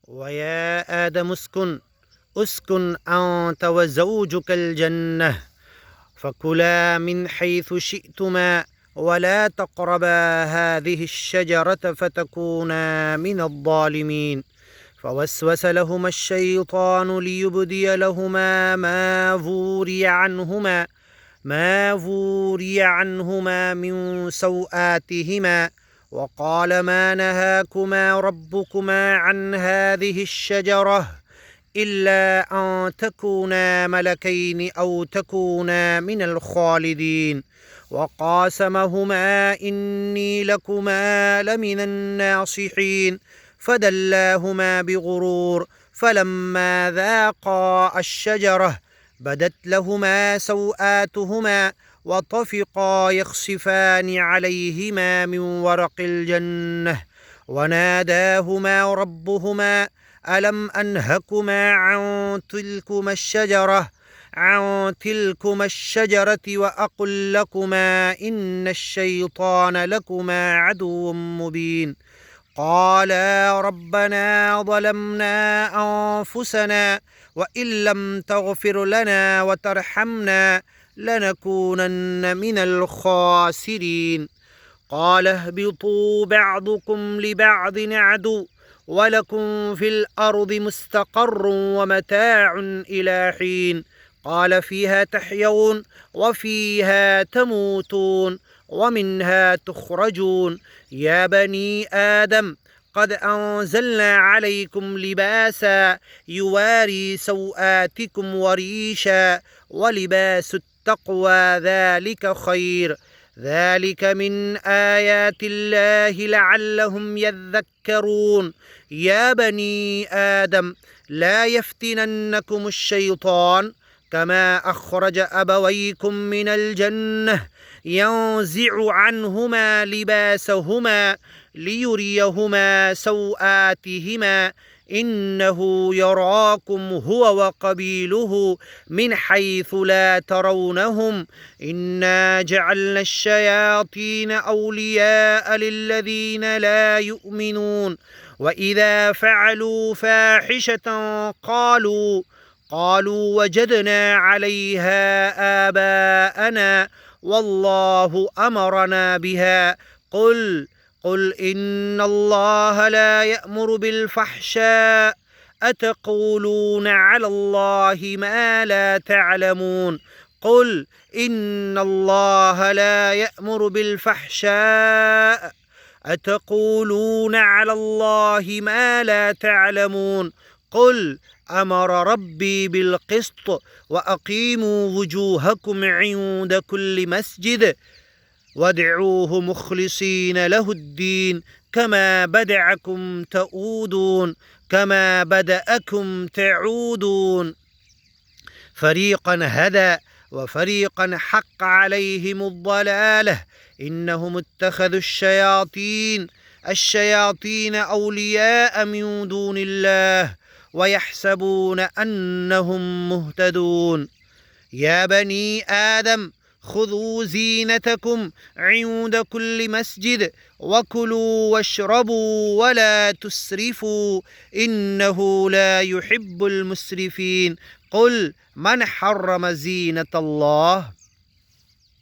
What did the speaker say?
ويا آدم اسكن أنت وزوجك الجنة فكلا من حيث شئتما ولا تقربا هذه الشجرة فتكونا من الظالمين. فوسوس لهما الشيطان ليبدي لهما ما وري عنهما من سوآتهما، وقال ما نهاكما ربكما عن هذه الشجرة إلا أن تكونا ملكين أو تكونا من الخالدين. وقاسمهما إني لكما لمن الناصحين فدلاهما بغرور فلما ذاقا الشجرة بدت لهما سوآتهما وطفقا يخصفان عليهما من ورق الجنة وناداهما ربهما ألم أنهكما عن تلكما الشجرة وأقل لكما إن الشيطان لكما عدو مبين. قالا ربنا ظلمنا أنفسنا وإن لم تغفر لنا وترحمنا لنكونن من الخاسرين. قال اهبطوا بعضكم لبعض عدو ولكم في الأرض مستقر ومتاع إلى حين. قال فيها تحيون وفيها تموتون ومنها تخرجون. يا بني آدم قد أنزلنا عليكم لباسا يواري سوآتكم وريشا ولباس التقوى ذلك خير ذلك من آيات الله لعلهم يذكرون. يا بني آدم لا يفتننكم الشيطان كما أخرج أبويكم من الجنة ينزع عنهما لباسهما ليريهما سوآتهما إنه يراكم هو وقبيله من حيث لا ترونهم إنا جعلنا الشياطين أولياء للذين لا يؤمنون وإذا فعلوا فاحشة قالوا وجدنا عليها آباءنا والله أمرنا بها. قل إن الله لا يأمر بالفحشاء أتقولون على الله ما لا تعلمون. قل إن الله لا يأمر بالفحشاء أتقولون على الله ما لا تعلمون. قل أمر ربي بالقسط وأقيموا وجوهكم عند كل مسجد وادعوه مخلصين له الدين كما بدأكم تعودون. فريقا هدى وفريقا حق عليهم الضلالة إنهم اتخذوا الشياطين أولياء من دون الله ويحسبون أنهم مهتدون. يا بني آدم خذوا زينتكم عند كل مسجد وكلوا واشربوا ولا تسرفوا إنه لا يحب المسرفين. قل من حرم زينة الله